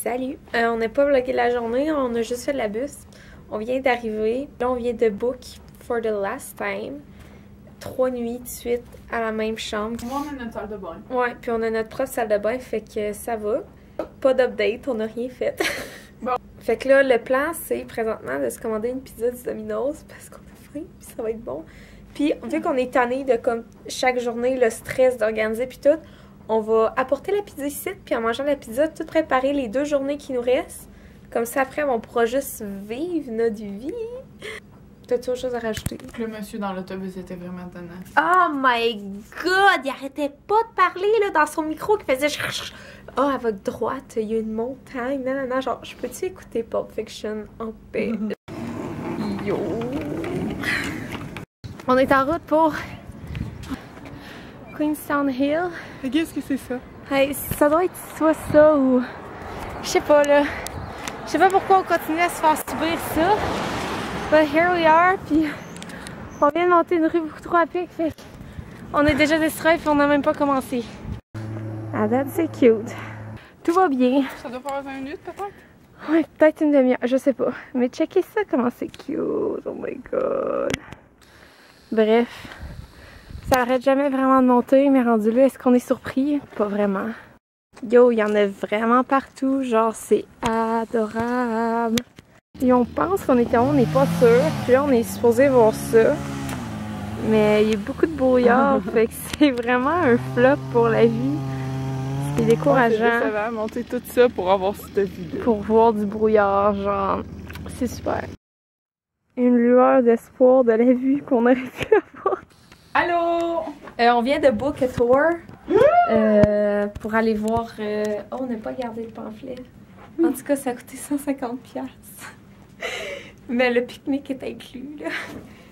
Salut! On n'a pas vlogué la journée, on a juste fait de la bus. On vient d'arriver. Là, on vient de book for the last time. 3 nuits de suite à la même chambre. Moi, on a notre salle de bain. Ouais, puis on a notre propre salle de bain, fait que ça va. Pas d'update, on n'a rien fait. Bon. Fait que là, le plan, c'est présentement de se commander une pizza du Domino's parce qu'on a faim, puis ça va être bon. Puis, vu qu'on est tanné de comme chaque journée, le stress d'organiser puis tout, on va apporter la pizza ici, puis en mangeant la pizza, tout préparer les 2 journées qui nous restent. Comme ça, après, on pourra juste vivre notre vie. T'as-tu autre chose à rajouter? Le monsieur dans l'autobus était vraiment tannant. Oh my god! Il arrêtait pas de parler là, dans son micro qui faisait oh, à votre droite, il y a une montagne. Non, non, non. Genre, je peux-tu écouter Pulp Fiction en paix? Yo! On est en route pour Queenstown Hill. Qu'est-ce que c'est ça? Hey, ça doit être soit ça ou... Je sais pas, là. Je sais pas pourquoi on continue à se faire subir ça. But here we are, puis on vient de monter une rue beaucoup trop à pic, fait on est déjà distrait puis on n'a même pas commencé. Ah, date, c'est cute. Tout va bien. Ça doit faire 20 minutes peut-être? Ouais, peut-être une demi-heure, je sais pas. Mais checkez ça, comment c'est cute. Oh my god. Bref, ça arrête jamais vraiment de monter, mais rendu là, est-ce qu'on est surpris? Pas vraiment. Yo, il y en a vraiment partout, genre c'est adorable. Et on pense qu'on était on n'est pas sûr. Puis là, on est supposé voir ça. Mais il y a beaucoup de brouillard, fait que c'est vraiment un flop pour la vie. C'est décourageant. Ça va monter tout ça pour avoir cette vue-là. Pour voir du brouillard, genre, c'est super. Une lueur d'espoir de la vue qu'on aurait pu avoir. Allô? On vient de book a tour pour aller voir... Oh, on n'a pas gardé le pamphlet. En tout cas, ça a coûté 150$. Mais le pique-nique est inclus, là.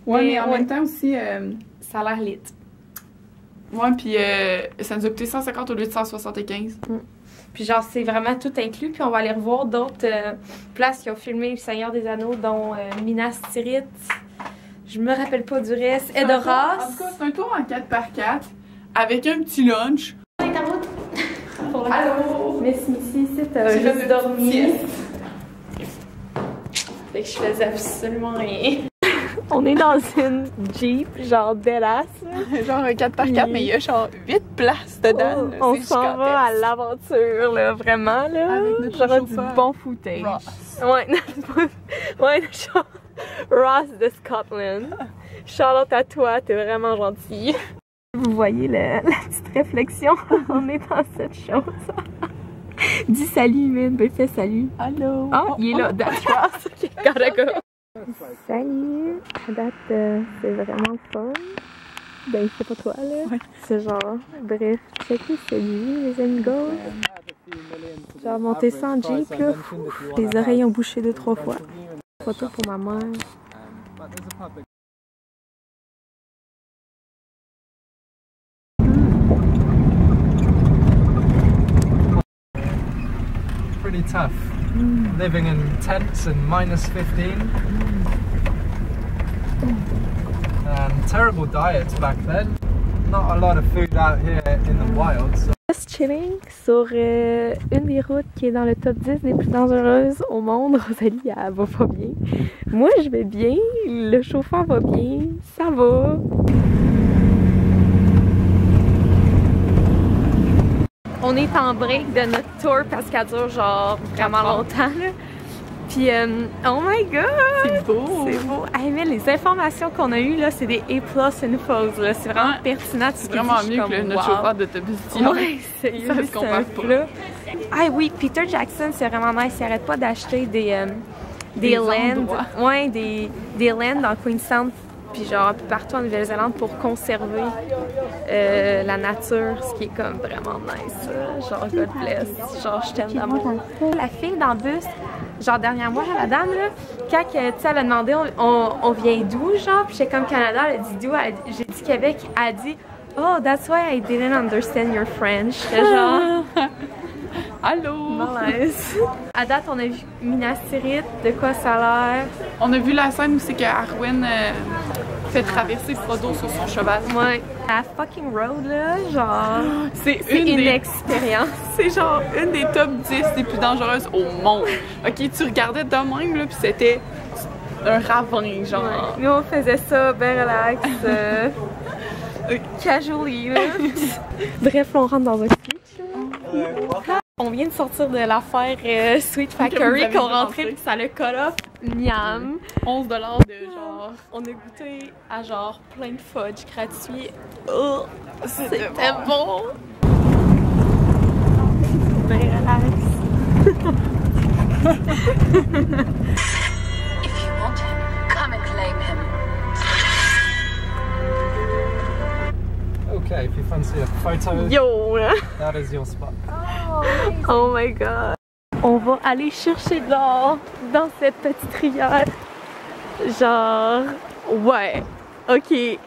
Ouais, mais en même temps aussi... Ça a l'air lit. Ouais, puis ça nous a coûté 150 au lieu de 175. Puis genre, c'est vraiment tout inclus. Puis on va aller revoir d'autres places qui ont filmé Le Seigneur des Anneaux, dont Minas Tirith. Je me rappelle pas du reste. Edoras. En tout cas, c'est un tour en 4x4 avec un petit lunch. On est en route. Pour Allô? Mais Smithy, ici, t'as juste dormi. Fait que je faisais absolument rien. On est dans une Jeep, genre délasse. Genre un 4x4, mais il y a genre 8 places dedans. Oh, on s'en va à l'aventure, là, vraiment, là. Avec notre genre chauffeur, du bon footage. Ross. Ouais, genre Ross de Scotland. Charlotte à toi, t'es vraiment gentille. Vous voyez la petite réflexion, on est dans cette chose. Dis salut, man. Ben, fais salut. Allô? Ah, il est là. That's Ross. Okay, gotta go. Salut. À date, c'est vraiment fun. Ben, c'est pas toi, là. Ouais. C'est genre, bref, checkez celui, les amigos. Genre, monter ça en Jeep, là. Les oreilles ont bouché 2-3 fois. Photo pour ma mère. Pretty tough. Living in tents and -15. And terrible diets back then. Not a lot of food out here in the wild. So. Just chilling sur une des routes qui est dans le top 10 des plus dangereuses au monde. Rosalie, elle va pas bien. Moi, je vais bien. Le chauffeur va bien. Ça va. On est en break de notre tour parce qu'elle dure genre vraiment longtemps, là. Puis, oh my god! C'est beau! C'est beau! Hey, mais les informations qu'on a eues, là, c'est des A+ infos, là. C'est vraiment pertinent. C'est vraiment mieux que notre chauffeur d'autobus d'hier. Ouais, sérieux, Ça se compare pas. Ah oui, Peter Jackson, c'est vraiment nice. Il arrête pas d'acheter des lands. Ouais, des lands dans Queenstown. Puis genre un peu partout en Nouvelle-Zélande pour conserver la nature, ce qui est comme vraiment nice. Genre God bless, genre je t'aime d'amour. La fille dans le bus, genre dernière mois, la dame là, quand tu sais, elle a demandé on vient d'où genre, puis j'étais comme Canada, elle a dit d'où, j'ai dit Québec, elle a dit oh that's why I didn't understand your French. J'étais genre Allô? malaise. À date, on a vu Minas Tirith, de quoi ça a l'air. On a vu la scène où c'est que Arwen fait traverser Frodo sur son cheval. Ouais. La fucking road, là, genre... C'est une expérience. C'est genre une des top 10 des plus dangereuses au monde. Ok, tu regardais de même, là, puis c'était un ravin, genre. Ouais. Nous, on faisait ça, ben relax, casually, là. Bref, on rentre dans un speech, là. On vient de sortir de l'affaire Sweet Factory qu'on rentrait puis ça le call off. Miam. 11$ de genre. On a goûté à genre plein de fudge gratuit. Oh, c'était bon. Ben relax. If you want him, come and claim him. Okay, if you fancy a photo, Yo! that is your spot. Oh my god. On va aller chercher de l'or dans cette petite rivière. Genre, ouais, ok.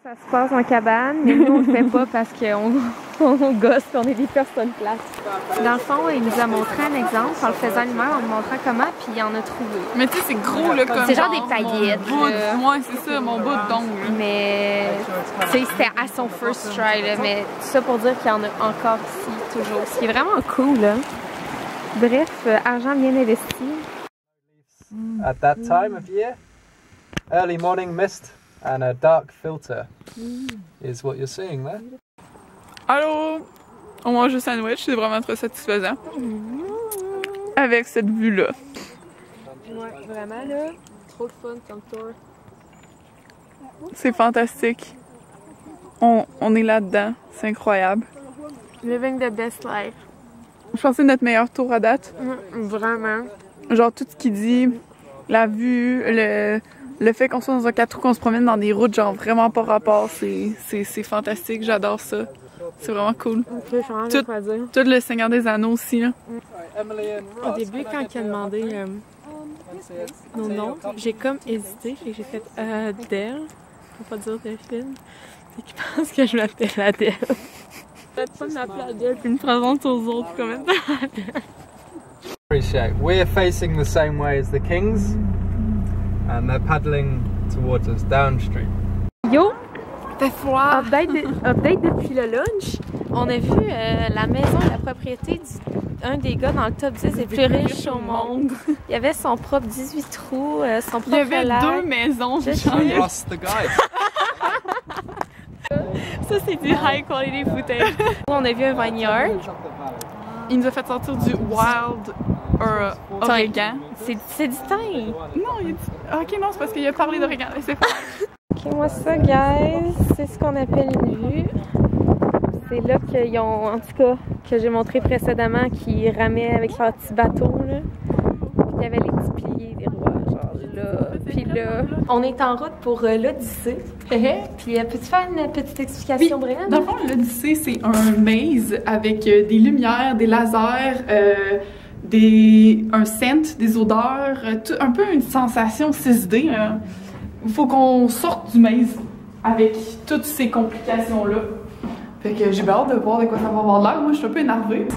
Ça se passe en cabane, mais nous on le fait pas parce qu'on gosse et on est des personnes plates. Dans le fond, il nous a montré un exemple en le faisant lui-même, en nous montrant comment, puis il en a trouvé. Mais tu sais, c'est gros, là, comme. C'est genre des paillettes. Ouais, c'est ça, mon bout d'ongle. Mais, tu sais, c'était à son first try, là, mais tout ça pour dire qu'il y en a encore ici, toujours. Ce qui est vraiment cool, là. Bref, argent bien investi. At that time of year, early morning mist and a dark filter is what you're seeing there. Allô? On mange un sandwich, c'est vraiment très satisfaisant. Avec cette vue-là. Ouais, vraiment, là, trop de fun comme tour. C'est fantastique. On est là-dedans, c'est incroyable. Living the best life. Je pense que c'est notre meilleur tour à date. Vraiment. Genre tout ce qu'il dit, la vue, le fait qu'on soit dans un 4 roues, qu'on se promène dans des routes genre vraiment pas rapport, c'est fantastique, j'adore ça. C'est vraiment cool. Tout le Seigneur des Anneaux aussi, là. Au début, quand il a demandé nos noms, j'ai comme hésité, fait que j'ai fait Adèle, pour pas dire Delphine, et qui pense que je m'appelle Adèle. Peut-être pas de m'appeler Adèle, puis me présente aux autres quand même. Appreciate. We're facing the same way as the kings, and they're paddling towards us downstream. Yo! Fait froid! Update depuis le lunch. On a vu la maison et la propriété d'un des gars dans le top 10 des plus riches au monde. Il y avait son propre 18 trous, son propre lac. Il y avait 2 maisons, I lost the guy. Ça, c'est du high quality footage. On a vu un vineyard. Il nous a fait sortir du wild origan. C'est distinct. Non, il a dit... Ok, non, c'est parce qu'il a parlé d'origan. C'est pas... Ok, moi ça, guys, c'est ce qu'on appelle une vue. C'est là qu'ils ont, en tout cas, que j'ai montré précédemment, qui ramaient avec leur petit bateau, là. Puis il y avait les petits piliers des rois, genre là. Puis là, on est en route pour l'Odyssée. Puis peux-tu faire une petite explication, Brian? Dans le fond, l'Odyssée, c'est un maze avec des lumières, des lasers, un scent, des odeurs, un peu une sensation 6D. Il faut qu'on sorte du maze avec toutes ces complications-là. Fait que j'ai bien hâte de voir de quoi ça va avoir l'air. Moi, je suis un peu énervée.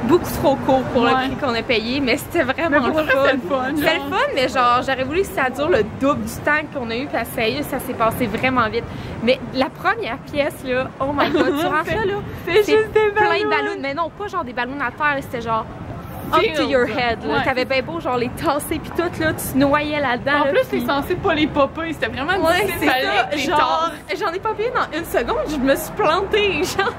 Beaucoup trop court pour le prix qu'on a payé, mais c'était vraiment le fun. C'était le fun. C'était le fun, mais genre, j'aurais voulu que ça dure le double du temps qu'on a eu, parce que sérieux, ça s'est passé vraiment vite. Mais la première pièce, là, oh my god, tu rentres là, c'est juste des plein de ballons. Mais non, pas genre des ballons à terre, c'était genre up to your head, là. Ouais. T'avais bien beau, genre, les tasser pis tout, là, tu te noyais là-dedans. En là, plus, pis... t'es censé pas les popper. C'était vraiment ouais, difficile. c'est ça, genre, j'en ai pas payé dans une seconde, je me suis plantée, genre.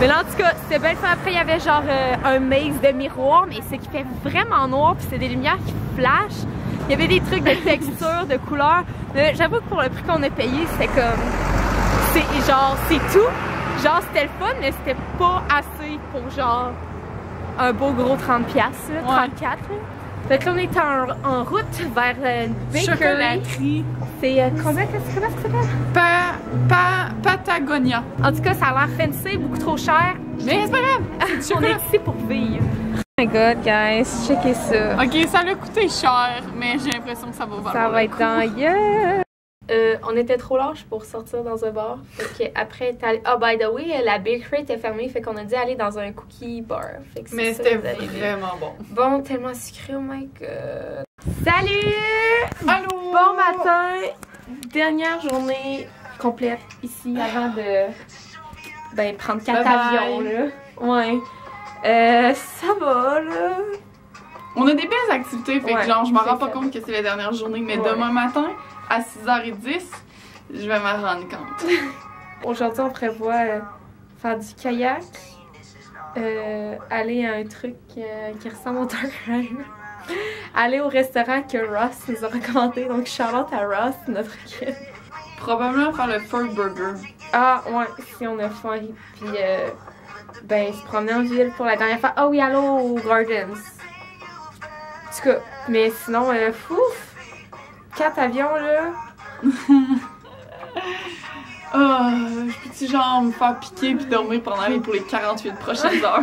Mais là, en tout cas, c'était bien fait. Après, il y avait genre un maze de miroirs, mais c'est qui fait vraiment noir, puis c'est des lumières qui flashent. Il y avait des trucs de texture, de couleur. J'avoue que pour le prix qu'on a payé, c'était comme... c'est tout. Genre, c'était le fun, mais c'était pas assez pour genre un beau gros 30$, là, 34$. Là. Fait que là, on est en route vers Bakery. Chocolaterie. C'est comment ça s'appelle? Patagonia. En tout cas, ça a l'air fancy, beaucoup trop cher. Mais c'est pas grave. On est ici pour vivre. Oh my god, guys, checkez ça. Ok, ça l'a coûté cher, mais j'ai l'impression que ça va valoir. Ça va le être coup. dans yeah! On était trop large pour sortir dans un bar. Fait que après, by the way, la bakery était fermée, fait qu'on a dû aller dans un cookie bar. Fait que Mais c'était vraiment bon. Bon, tellement sucré, oh my god. Salut! Allô! Bon matin! dernière journée complète ici avant de prendre 4 Bye avions bye. là. Ouais. Ça va là. On a des belles activités, fait que Ouais, genre, je m'en c'est rends pas ça. compte que c'est la dernière journée, mais Ouais. demain matin, à 6h10, je vais m'en rendre compte. Aujourd'hui, on prévoit faire du kayak, aller à un truc qui ressemble au Dark Rider, aller au restaurant que Ross nous a recommandé. Donc, shout-out à Ross, notre guide. Probablement faire le Fur Burger. Ah, ouais, si on a faim. Puis, se promener en ville pour la dernière fois. Ah oui, allô aux Gardens. En tout cas, mais sinon, 4 avions, là. Je peux-tu genre me faire piquer puis dormir pour les 48 prochaines heures?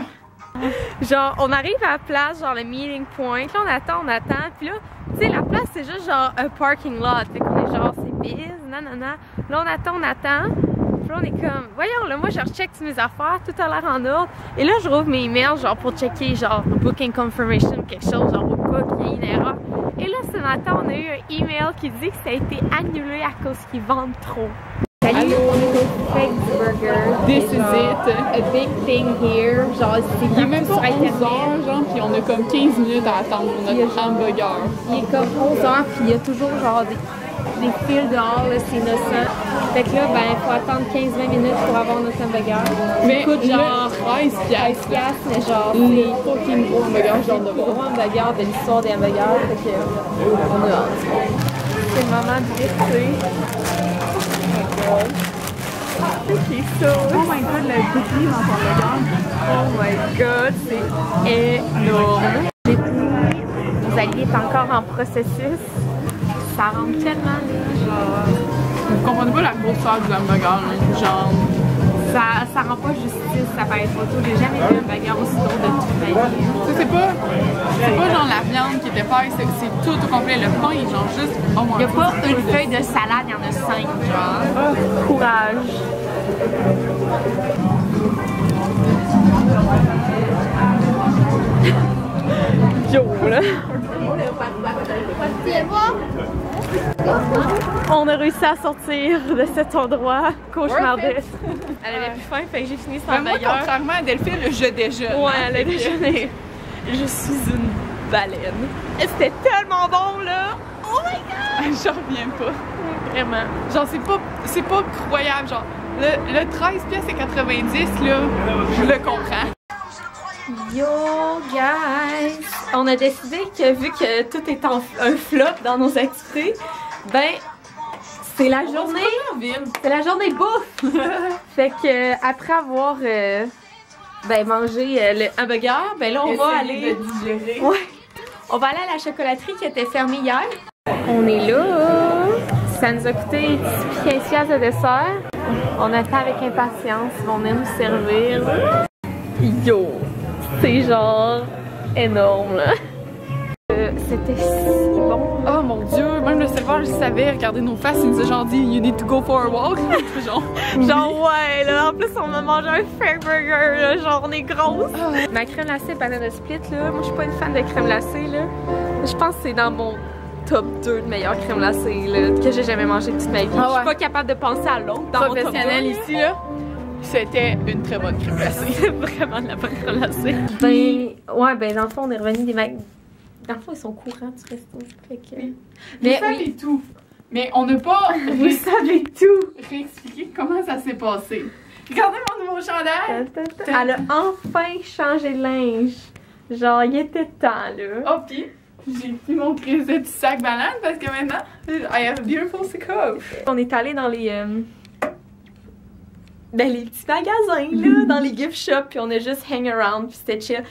Genre, on arrive à la place, genre le meeting point. Là, on attend. Puis là, tu sais, la place, c'est juste genre un parking lot. Fait qu'on est genre, c'est biz, nanana. Là, on attend. Puis là, on est comme, voyons, là, moi, je recheck mes affaires, tout a l'air en ordre. Et là, je rouvre mes emails, genre, pour checker, genre, booking confirmation ou quelque chose, genre, au cas qu'il y ait une erreur. Et là, ce matin, on a eu un email qui dit que ça a été annulé à cause qu'ils vendent trop. Salut, on est au Fake Burger. This is it. A big thing here. Genre, c'est Il est même pas sur 11 Internet. heures, genre, puis on a comme 15 minutes à attendre pour notre hamburger. Il est comme 11h, puis il y a toujours genre des fils dehors, là, c'est innocent. Fait que là, il faut attendre 15-20 minutes pour avoir notre hamburger. Mais coûte genre 13 piastres. mais genre, Le fucking gros hamburger, genre de c'est le gros hamburger de l'histoire des hamburgers. Fait que, on a hâte. C'est le moment de visiter. C'est ça. Oh my god, le cookie dans ton hamburger. Oh my god, c'est énorme. Vous alliez être encore en processus. Ça rentre tellement là, genre. Vous comprenez pas la grosseur du hamburger, là. Genre. Ça rend pas justice, ça paraît photo. J'ai jamais vu un hamburger aussi gros de toute ma vie. Tu sais, c'est pas genre la viande qui était faite, c'est tout au complet. Le pain est genre juste. Oh Il y a pas une feuille de salade, il y en a 5, genre. Courage. Yo, là. On a réussi à sortir de cet endroit cauchemardesque. Elle avait plus faim, fait que j'ai fini son Mais moi, hamburger. contrairement à Delphine, je déjeune. Ouais, hein, elle a fait que- déjeuné. Je suis une baleine. Et c'était tellement bon, là! Oh my god! J'en reviens pas. Vraiment. Genre, c'est pas croyable. Genre, le 13 pièces et 90, là, je le comprends. Yo, guys! On a décidé que vu que tout est un flop dans nos activités, c'est la journée. C'est la journée bouffe! Fait que après avoir mangé le hamburger, là on va aller. digérer. Ouais. On va aller à la chocolaterie qui était fermée hier. On est là. Ça nous a coûté 15 piastres de dessert. On attend avec impatience. Ils vont venir nous servir. Yo! C'est genre énorme là. C'était si bon. Oh mon dieu, même le serveur le savait, regardez nos faces, il nous a genre dit You need to go for a walk. Genre, Genre ouais là, en plus on m'a mangé un fair burger là, genre on est grosse. Ma crème glacée banana split là, moi je suis pas une fan de crème glacée là. Je pense que c'est dans mon top 2 de meilleures crèmes glacées là, que j'ai jamais mangé toute ma vie. Ah ouais. Je suis pas capable de penser à l'autre dans professionnel mon top 2, ici, là, c'était une très bonne crème glacée. C'est vraiment de la bonne crème glacée. Dans le fond on est revenu des mags. Dans le fond ils sont courants du resto. Fait que... Oui. Mais Vous savez tout. Mais on n'a pas Vous savez tout! réexpliqué comment ça s'est passé. Regardez mon nouveau chandail! Elle a enfin changé de linge. Genre, il était temps, là. Oh, pis j'ai pu mon creuset du sac banane parce que maintenant, I have a beautiful scarf. On est allé dans les petits magasins, là, dans les gift shops, puis on a juste hang around, puis c'était chill.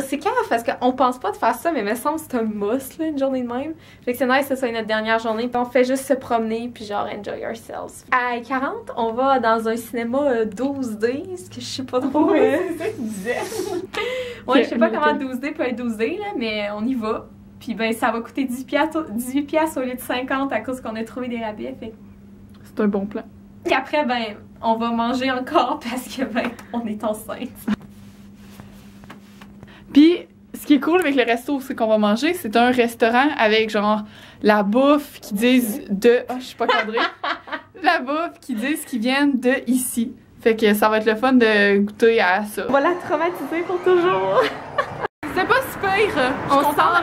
C'est grave parce qu'on pense pas de faire ça, mais il me semble que c'est un must, là, une journée de même. Fait que c'est nice que ce soit notre dernière journée, puis on fait juste se promener, puis genre enjoy ourselves. À 40, on va dans un cinéma 12D, ce que je sais pas trop. C'est ça qu'il disait. Ouais, je sais pas comment 12D peut être 12D, là, mais on y va. Puis ça va coûter 18 piastres au lieu de 50 à cause qu'on a trouvé des rabais. Fait. C'est un bon plan. Puis après, on va manger encore parce que, on est enceinte. Puis ce qui est cool avec le resto où c'est qu'on va manger, c'est un restaurant avec genre la bouffe qui disent de... Ah, je suis pas cadrée. La bouffe qui disent qu'ils viennent de ici. Fait que ça va être le fun de goûter à ça. On va la traumatiser pour toujours. C'est pas super. On sort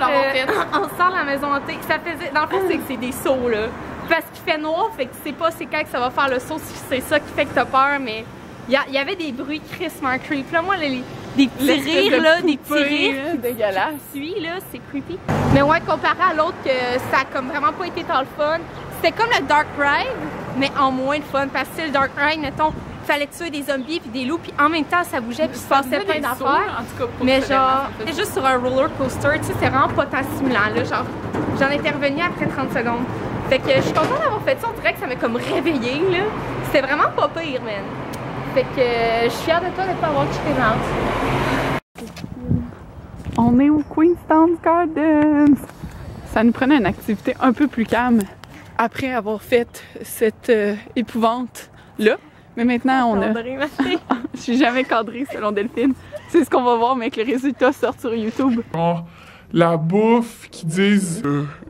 on sort la maison hantée. Ça faisait... Dans le fond, c'est que c'est des sauts, là. Parce qu'il fait noir, fait que tu sais pas c'est quand que ça va faire le saut, c'est ça qui fait que t'as peur, mais... Il y avait des bruits crissement creepy. Là, moi, des petits rires, là, des petits rires dégueulasse. Qui là, c'est creepy. Mais ouais, comparé à l'autre, que ça a comme vraiment pas été tant le fun. C'était comme le Dark Ride, mais en moins de fun. Parce que le Dark Ride, mettons, fallait tuer des zombies puis des loups, puis en même temps, ça bougeait puis se passait plein d'affaires. Mais genre, c'était juste sur un roller coaster, tu sais, c'est vraiment pas tant stimulant, là. Genre, j'en étais revenue après 30 secondes. Fait que je suis contente d'avoir fait ça, on dirait que ça m'a comme réveillée, là. C'était vraiment pas pire, man. Fait que je suis fière de toi de ne pas avoir checké out. On est au Queenstown Gardens. Ça nous prenait une activité un peu plus calme après avoir fait cette épouvante-là. Mais maintenant, on a... Je suis jamais cadrée selon Delphine. C'est ce qu'on va voir, mais que les résultats sortent sur YouTube. Oh, la bouffe qui disent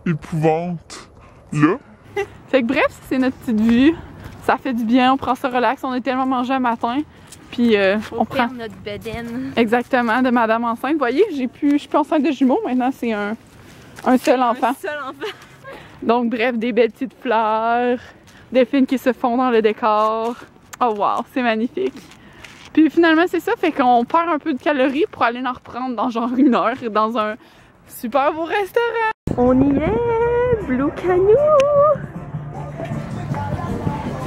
épouvante, là. Fait que bref, c'est notre petite vue. Ça fait du bien, on prend ça relax. On a tellement mangé un matin. Puis on prend notre bedaine. Exactement, de madame enceinte. Vous voyez, je suis plus enceinte de jumeaux. Maintenant, c'est un seul enfant. Un seul enfant. Donc bref, des belles petites fleurs. Delphine qui se fond dans le décor. Oh wow, c'est magnifique. Puis finalement, c'est ça. Fait qu'on perd un peu de calories pour aller en reprendre dans genre 1 heure dans un super beau restaurant. On y est! Blue Canoe!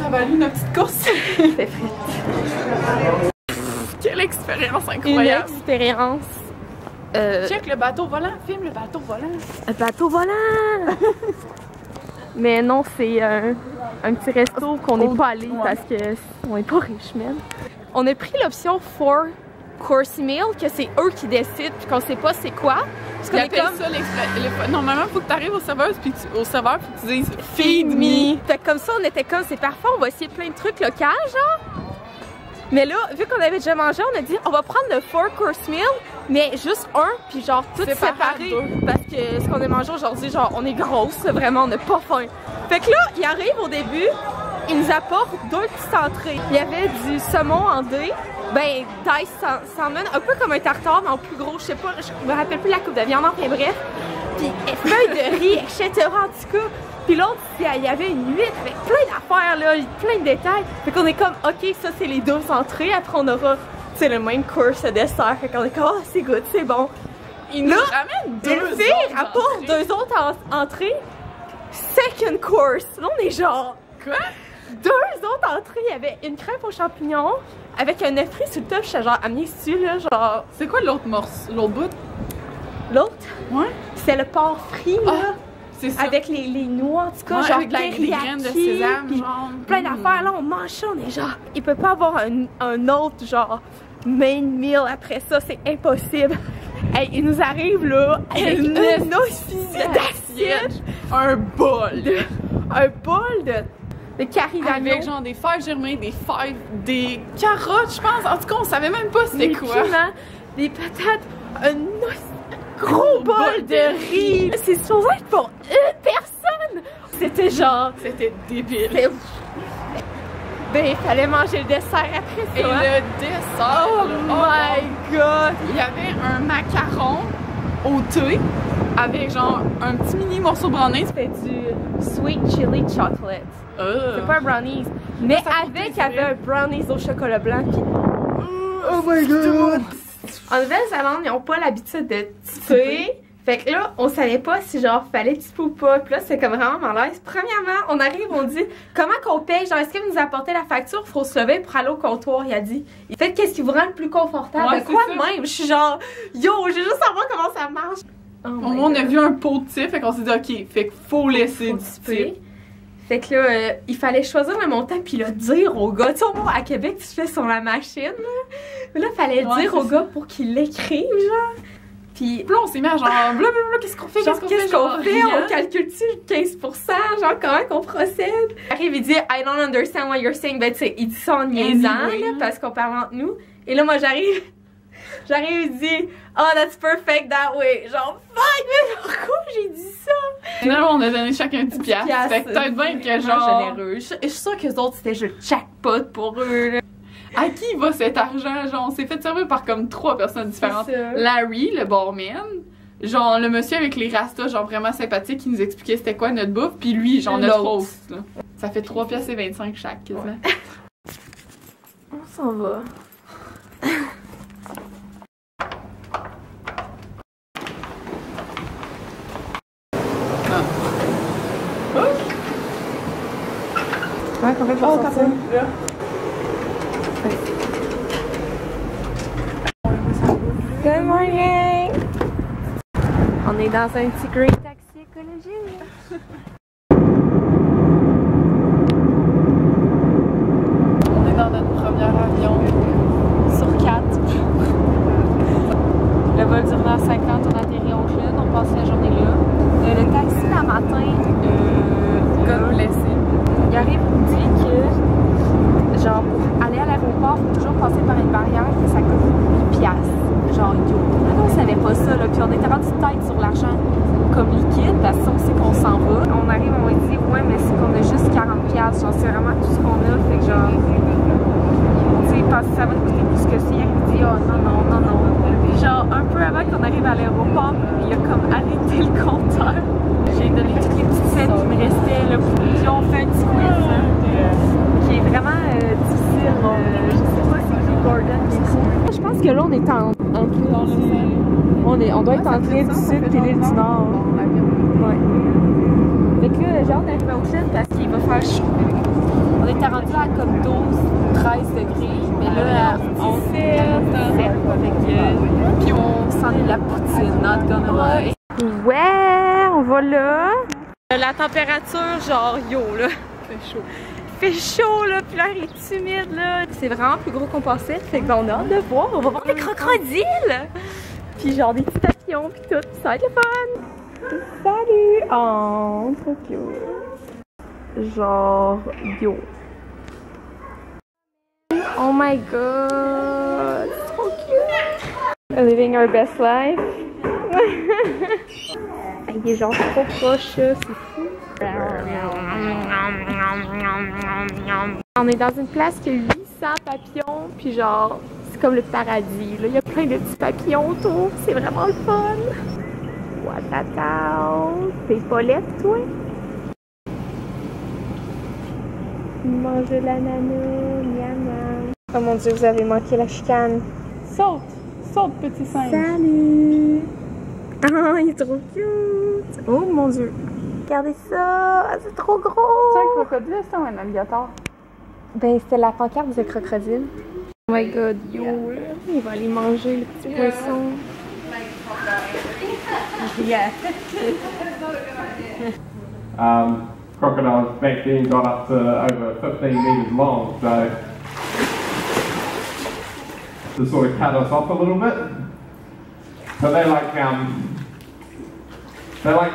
Ça va aller notre petite course. C'est frette. Quelle expérience incroyable! Une expérience. Check le bateau volant, filme le bateau volant. Un bateau volant! Mais non, c'est un petit resto qu'on n'est pas allé parce qu'on n'est pas riche, même. On a pris l'option 4 course meal, que c'est eux qui décident puis qu'on sait pas c'est quoi. Parce qu'on est comme ça normalement, il faut que tu arrives au serveur puis tu dises feed me. Fait que comme ça, on était comme c'est parfait, on va essayer plein de trucs locaux, genre. Mais là, vu qu'on avait déjà mangé, on a dit on va prendre le 4 course meal, mais juste un, puis genre tout séparé. Parce que ce qu'on a mangé aujourd'hui, genre on est grosse, vraiment, on n'a pas faim. Fait que là, il arrive au début, il nous apporte 2 petites entrées. Il y avait du saumon en dés, ben dice salmon, un peu comme un tartare, mais en plus gros, je sais pas, je me rappelle plus la coupe de viande, mais bref. Puis feuilles de riz, etc. en tout cas. Puis l'autre, il y avait une huître avec plein d'affaires, là, plein de détails. Fait qu'on est comme, ok, ça c'est les 2 entrées, après on aura, tu sais, le main course, le dessert. Fait qu'on est comme, oh, c'est good, c'est bon. Il nous ramène 2 autres. Il apporte 2 autres entrées. Second course. Là, on est genre. Quoi? 2 autres entrées. Il y avait une crêpe aux champignons avec un œuf frit sur le top. J'étais genre, amenez-tu, là, genre. C'est quoi l'autre morceau, l'autre bout? L'autre? Ouais. C'est le porc frit, là. Ah, c'est ça. Avec les noix, en tout cas, ouais, genre avec des graines de sésame, genre. Plein d'affaires, là, on mange ça, on est genre. Il peut pas avoir un autre, genre, main meal après ça, c'est impossible. Hey, il nous arrive, là, avec une d'assiette. Un bol. Un bol de caribano. Avec genre des fèves germées, des carottes, je pense. En tout cas, on savait même pas c'était quoi. Piments, des patates, un gros bol de riz. C'est supposé être pour une personne. C'était genre... C'était débile. Ben, il fallait manger le dessert après ça. Et le dessert. Oh my god. Il y avait un macaron au thé avec genre un petit mini morceau de brownies. C'était du sweet chili chocolate. C'est pas un brownies. Mais avec, il y avait un brownies au chocolat blanc. Puis... Oh my god. En Nouvelle-Zélande, ils n'ont pas l'habitude de typer. Fait que là, on savait pas si genre fallait typer ou pas. Puis là, c'est comme vraiment malaise. Premièrement, on arrive, on dit comment qu'on paye. Genre, est-ce qu'il nous a apporté la facture? Faut se lever pour aller au comptoir. Il a dit, faites qu'est-ce qui vous rend le plus confortable. Ouais, quoi de même? Je suis genre, yo, je veux juste savoir comment ça marche. On a vu un pot de type, fait qu'on s'est dit, ok, fait qu'il faut laisser du type. Fait que là, il fallait choisir le montant puis le dire au gars. Tu sais, à Québec, tu fais sur la machine, là. Mais là, il fallait le dire au gars pour qu'il l'écrive, genre. Puis là, on s'est mis à genre, blablabla, qu'est-ce qu'on fait? Qu'est-ce qu'on fait? On calcule-tu 15%? Genre, comment qu'on procède? Il arrive, il dit, I don't understand what you're saying. Ben, tu sais, il dit ça en niaisant, là, parce qu'on parle entre nous. Et là, moi, j'arrive. J'arrive et dis oh that's perfect that way. Genre fuck mais pourquoi j'ai dit ça? Finalement on a donné chacun 10 piastres. Fait que peut-être bien que genre généreux. Je suis sûre que les autres c'était juste jackpot pour eux là. À qui va cet argent? Genre on s'est fait servir par comme 3 personnes différentes. Larry, le barman, genre le monsieur avec les rastas genre vraiment sympathique qui nous expliquait c'était quoi notre bouffe, puis lui genre notre host là. Ça fait 3 piastres et 25 chaque quasiment. Ouais. On s'en va. Ouais, complètement sortir. Good morning! On est dans un petit green taxi écologique. On est dans notre premier avion Sur 4. Le vol dure 1h50, on atterrit au Auckland, on passe la journée là. Le taxi le matin, God bless him. il arrive et me dit que genre pour aller à l'aéroport, il faut toujours passer par une barrière que ça coûte 8 piastres. Genre yo. Nous on savait pas ça là, puis on était rendu tête sur l'argent comme liquide parce qu'on sait qu'on s'en va. On arrive, on va dire ouais mais c'est qu'on a juste 40 piastres, genre c'est vraiment tout ce qu'on a, fait que genre tu sais, parce que ça va nous coûter plus que ça, il dit oh non non non non. Puis genre un peu avant qu'on arrive à l'aéroport, il a comme arrêté le compteur. J'ai donné toutes les petites scènes qui me restaient là, puis on fait un petit quiz qui est vraiment difficile. Je sais pas c'est qui Gordon qui est. Je pense que là on est en on doit être entre l'île du Sud et l'île du Nord. Ouais. Fait que là, j'ai hâte d'être au Auckland parce qu'il va faire chaud. On était rendu à comme 12-13 degrés, mais là, on fait 7. Puis on s'ennuie de la poutine, not gonna lie. Ouais, on va là. La température, genre yo là. Fait chaud. Fait chaud là, puis l'air est humide là. C'est vraiment plus gros qu'on pensait, fait qu'on a hâte de voir. On va voir des crocodiles! Puis genre des petits papillons puis tout, ça va être le fun! Salut! Oh, trop cute! Genre, yo! Oh my god! Trop cute! Living our best life! Il est genre trop proche, c'est fou! On est dans une place qui a 800 papillons, puis genre, c'est comme le paradis. Là, il y a plein de petits papillons autour, c'est vraiment le fun. Watatao! T'es pas laide, toi? Mange l'ananas, miam. Oh mon dieu, vous avez manqué la chicane. Saute! Saute, petit singe! Salut! Oh, il est trop cute! Oh mon dieu! Regardez ça! C'est trop gros! C'est un crocodile, c'est un alligator? Ben, c'était la pancarte du crocodile. Oh my god, yo! Il va aller manger le petit poisson. Yeah! Crocodiles back then got up to over 15 metres long, so to sort of cut us off a little bit. But they like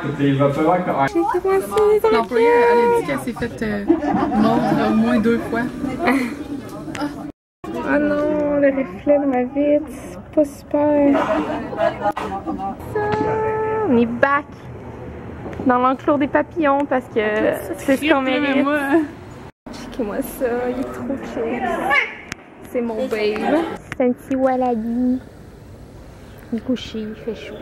to tease us, they like to ice. L'employée, elle a dit qu'elle s'est fait mordre au moins 2 fois. Oh non, le reflet dans ma vitre, c'est pas super. Ça, on est back dans l'enclos des papillons parce que c'est ce qu'on mérite. Checkez-moi ça, il est trop cute. C'est mon babe. C'est un petit wallaby. Il est couché, il fait chaud.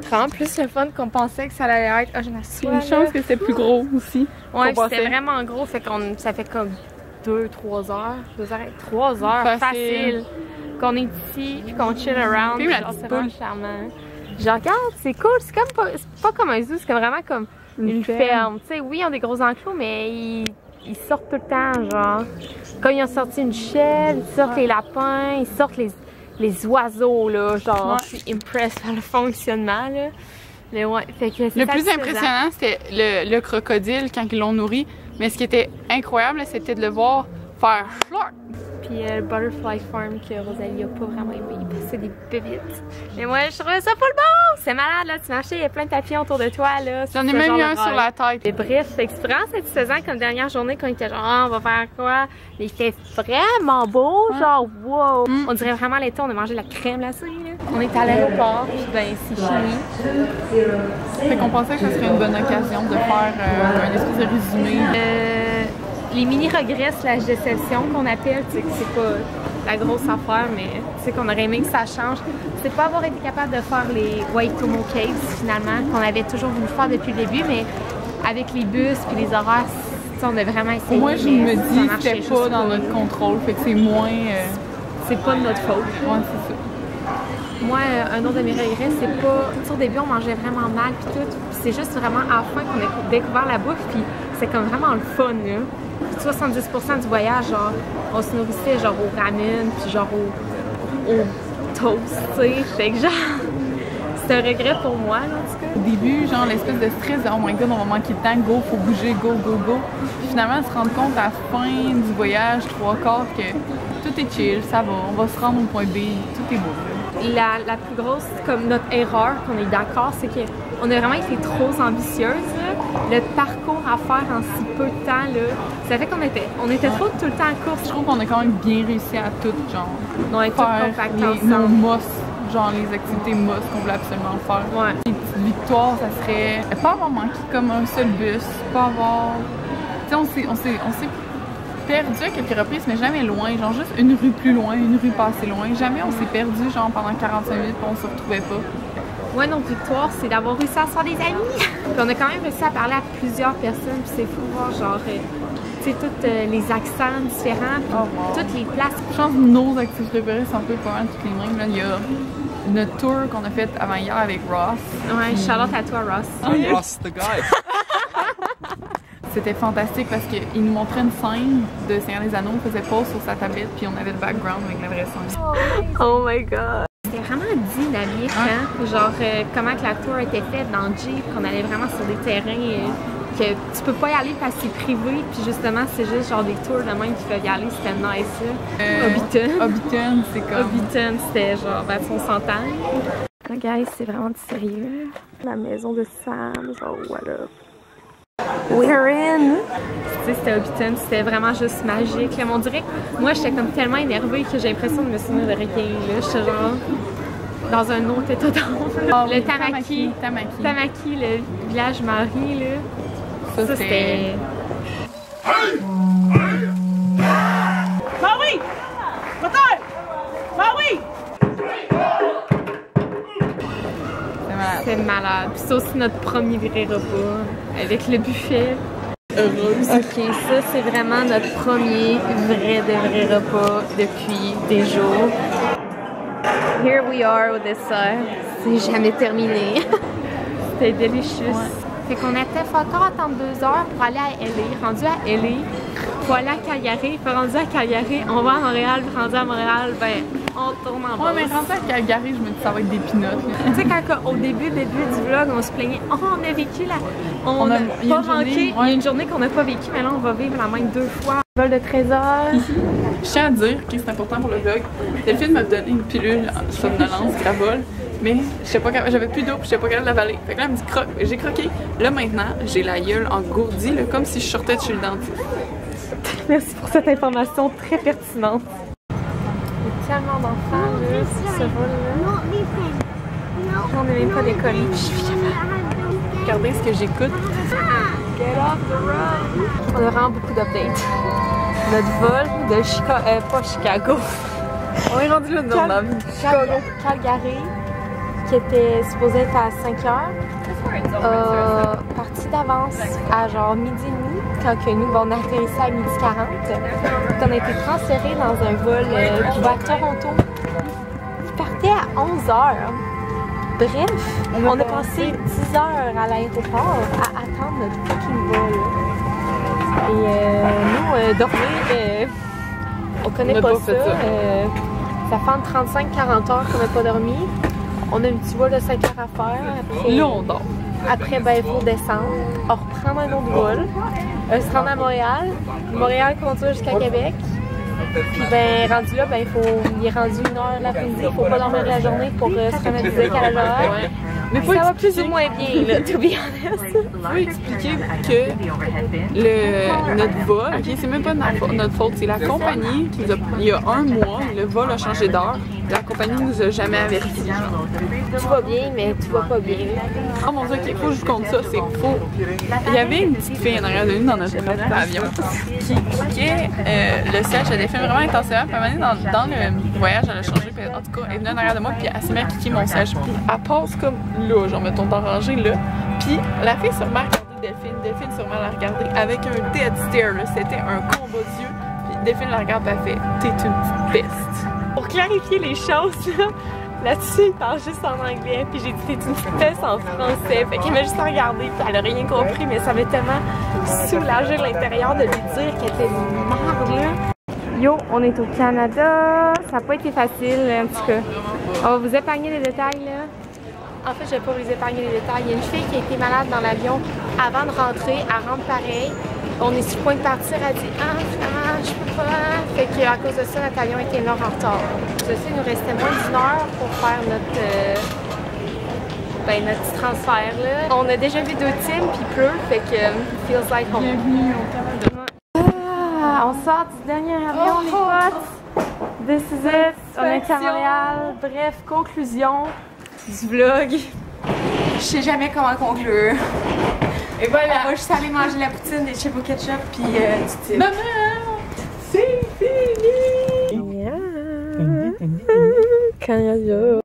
Vraiment plus le fun qu'on pensait que ça allait être. Ah, je m'assois. Une chance que c'était plus gros aussi. Ouais, c'était vraiment gros, fait qu'on ça fait comme 2-3 heures. 3 heures facile. Qu'on est ici, puis qu'on chill around. Puis c'est vraiment charmant. Je regarde, c'est cool. C'est comme pas comme un zoo, c'est vraiment comme une ferme. Tu sais, oui, ils ont des gros enclos, mais ils sortent tout le temps, genre. Quand ils ont sorti une chèvre, ils sortent les lapins, ils sortent les oiseaux, là. Genre, je suis impressed par le fonctionnement, là. Mais ouais, fait que le plus impressionnant, c'était le crocodile quand ils l'ont nourri. Mais ce qui était incroyable, c'était de le voir faire fleur. Puis puis le Butterfly Farm que Rosalie a pas vraiment aimé parce que c'est des bébites. Mais moi, je trouvais ça full bon! C'est malade, là, tu marchais, il y a plein de papillons autour de toi, là. J'en ai même eu un sur la tête. Et bref, c'est vraiment satisfaisant comme dernière journée quand on était genre, ah, on va faire quoi? Il fait vraiment beau, genre, wow! On dirait vraiment l'été, on a mangé de la crème glacée, là. On est à l'aéroport, puis ben, c'est fini. Fait qu'on pensait que ce serait une bonne occasion de faire un espèce de résumé. Les mini-regrets slash déception qu'on appelle, tu sais, que c'est pas la grosse affaire, mais tu sais qu'on aurait aimé que ça change. C'est pas avoir été capable de faire les Waitomo Caves, finalement, qu'on avait toujours voulu faire depuis le début, mais avec les bus puis les horaires, on a vraiment essayé. Moi, je me dis que c'était pas dans notre contrôle, fait que c'est moins... C'est pas de notre faute. Ouais, c'est ça. Moi, un autre de mes regrets, c'est pas... Tu sais, au début, on mangeait vraiment mal puis tout, puis c'est juste vraiment à la fin qu'on a découvert la bouffe, puis c'est comme vraiment le fun, là. 70% du voyage, genre, on se nourrissait genre au ramen, puis genre au toast, tu sais. Fait que genre, c'est un regret pour moi, là, en tout cas. Au début, genre, l'espèce de stress de « Oh my God, on va manquer de temps, go, faut bouger, go, go, go ». Puis finalement, se rendre compte à la fin du voyage, 3/4, que tout est chill, ça va, on va se rendre au point B, tout est beau. La plus grosse, comme notre erreur, qu'on est d'accord, c'est qu'on a vraiment été trop ambitieuse. Le parcours à faire en si peu de temps, là, ça fait qu'on était trop tout le temps en course. Je trouve qu'on a quand même bien réussi à tout, genre, on est faire nos must, genre les activités must qu'on voulait absolument faire. Ouais. Les petites victoires, ça serait pas avoir manqué comme un seul bus, pas avoir... Tu sais, on s'est perdu à quelques reprises, mais jamais loin, genre juste une rue plus loin, une rue pas assez loin. Jamais on s'est perdu genre pendant 45 minutes et on se retrouvait pas. Ouais, notre victoire, c'est d'avoir réussi à se faire des amis. Puis on a quand même réussi à parler à plusieurs personnes, puis c'est fou de voir genre, tu sais, tous les accents différents, puis toutes les places. Je pense que nos activités préférées sont un peu pas mal toutes les mêmes. Là, il y a notre tour qu'on a fait avant hier avec Ross. Ouais, shout-out à toi, Ross. I'm Ross the guy. C'était fantastique parce qu'il nous montrait une scène de Seigneur des Anneaux, on faisait pause sur sa tablette, puis on avait le background avec la vraie scène. Oh my God! C'était vraiment dynamique, hein? Genre, comment que la tour était faite dans le Jeep, qu'on allait vraiment sur des terrains que tu peux pas y aller parce que c'est privé, puis justement, c'est juste genre des tours de même qui peuvent y aller, c'était nice, là. Hobbiton, c'est comme... Hobbiton, c'était genre, ben, on s'entend. Là, guys, c'est vraiment du sérieux. La maison de Sam, genre, what up? We're in! Tu sais, c'était Hobbiton, c'était vraiment juste magique. Là, on dirait que moi, j'étais comme tellement énervée que j'ai l'impression de me souvenir de rien. Là, j'étais genre dans un autre état d'âme. Le Tamaki, le village Marie, là. Ça c'était... Maui! Bataille! Maui! C'est malade. Puis c'est aussi notre premier vrai repas avec le buffet. Heureuse. Ok, ça c'est vraiment notre premier vrai repas depuis des jours. Here we are au dessert. C'est jamais terminé. C'était délicieux. Ouais. Fait qu'on faut encore attendre 2 heures pour aller à LA. Rendu à LA, faut aller à Calgary. Puis rendu à Calgary, on va à Montréal. Puis rendu à Montréal, ben on tourne en bas. Ouais, mais rendu à Calgary, je me dis ça va être des pinottes. Tu sais, quand au début du vlog, on se plaignait, oh, on a vécu là. On n'a pas manqué. Il y a une journée qu'on n'a pas vécu, mais là, on va vivre la même 2 fois. Vol de trésor. Je tiens à dire que c'est important pour le vlog. Delphine m'a donné une pilule somnolence, Gravol, mais j'avais plus d'eau, j'étais pas capable de l'avaler. Fait que là, elle me dit croque. J'ai croqué. Là, maintenant, j'ai la gueule engourdie, là, comme si je sortais de chez le dentiste. Merci pour cette information très pertinente. Il y a tellement d'enfants là, sur ce vol-là. On n'est même pas décollé. Regardez ce que j'écoute. Get off the road! On a vraiment beaucoup d'updates. Notre vol de Chicago. On est rendu là dans la vie. Calgary, qui était supposé être à 5 heures, parti d'avance à genre 12h30, quand que nous, on a atterrissé à 12h40. On a été transférés dans un vol qui va à Toronto, qui partait à 11h. Bref, on a passé 10 heures à l'aéroport à attendre notre fucking vol. Et nous, dormir, on connaît pas ça. Ça fait 35-40 heures qu'on n'a pas dormi. On a un petit vol de 5 heures à faire. Après, là, on dort. Après, ben, il faut descendre, on reprend un autre vol, se rendre à Montréal. Montréal conduit jusqu'à Québec. Puis ben rendu là, ben il est rendu 1h l'après-midi, il faut pas dormir de la journée pour se remettre du décalage horaire. Mais ça va plus ou moins bien, là, to be honest. Il faut expliquer que notre vol, okay, c'est même pas notre faute, c'est la compagnie qui nous a, il y a un mois, le vol a changé d'heure. La compagnie nous a jamais avertis. Tout va bien, mais tout va pas bien. Oh mon Dieu, il faut que je vous compte ça, c'est faux. Il y avait une petite fille en arrière de nous dans notre avion qui cliquait le siège à défile vraiment intensément. Puis à un moment donné, dans le voyage, elle a changé. Puis en tout cas, elle est venue en arrière de moi, puis elle s'est mise à cliquer mon siège. Puis elle passe comme là, genre mettons dans rangée là. Puis la fille se remet à regarder Delphine. Delphine se remet à la regarder avec un dead stare. C'était un combat d'yeux. Puis Delphine la regarde, puis elle fait « T'es une petite peste ». Pour clarifier les choses, là-dessus, il parle juste en anglais, puis j'ai dit « T'es une petite peste » en français. Fait qu'elle m'a juste regardé, puis elle a rien compris, mais ça m'a tellement soulagé l'intérieur de lui dire qu'elle était une merde, là. Yo, on est au Canada. Ça n'a pas été facile, en tout cas. On va vous épargner les détails, là. En fait, je vais pas vous épargner les détails. Il y a une fille qui a été malade dans l'avion avant de rentrer. Elle rentre pareil. On est sur le point de partir. Elle dit « Ah, finalement, je peux pas. » Fait qu'à cause de ça, notre avion était 1 heure en retard. Ceci, il nous restait moins d'1 heure pour faire notre petit transfert, là. On a déjà vu 2 teams, puis il pleut. Fait que feels like home. Bienvenue au Canada. Ah, on sort du dernier avion, les potes. This is it. On est à Montréal. Bref, conclusion du vlog. Je sais jamais comment conclure. Et voilà. On va juste aller manger la poutine, des chips au ketchup, puis du type. Maman, c'est fini! Canada.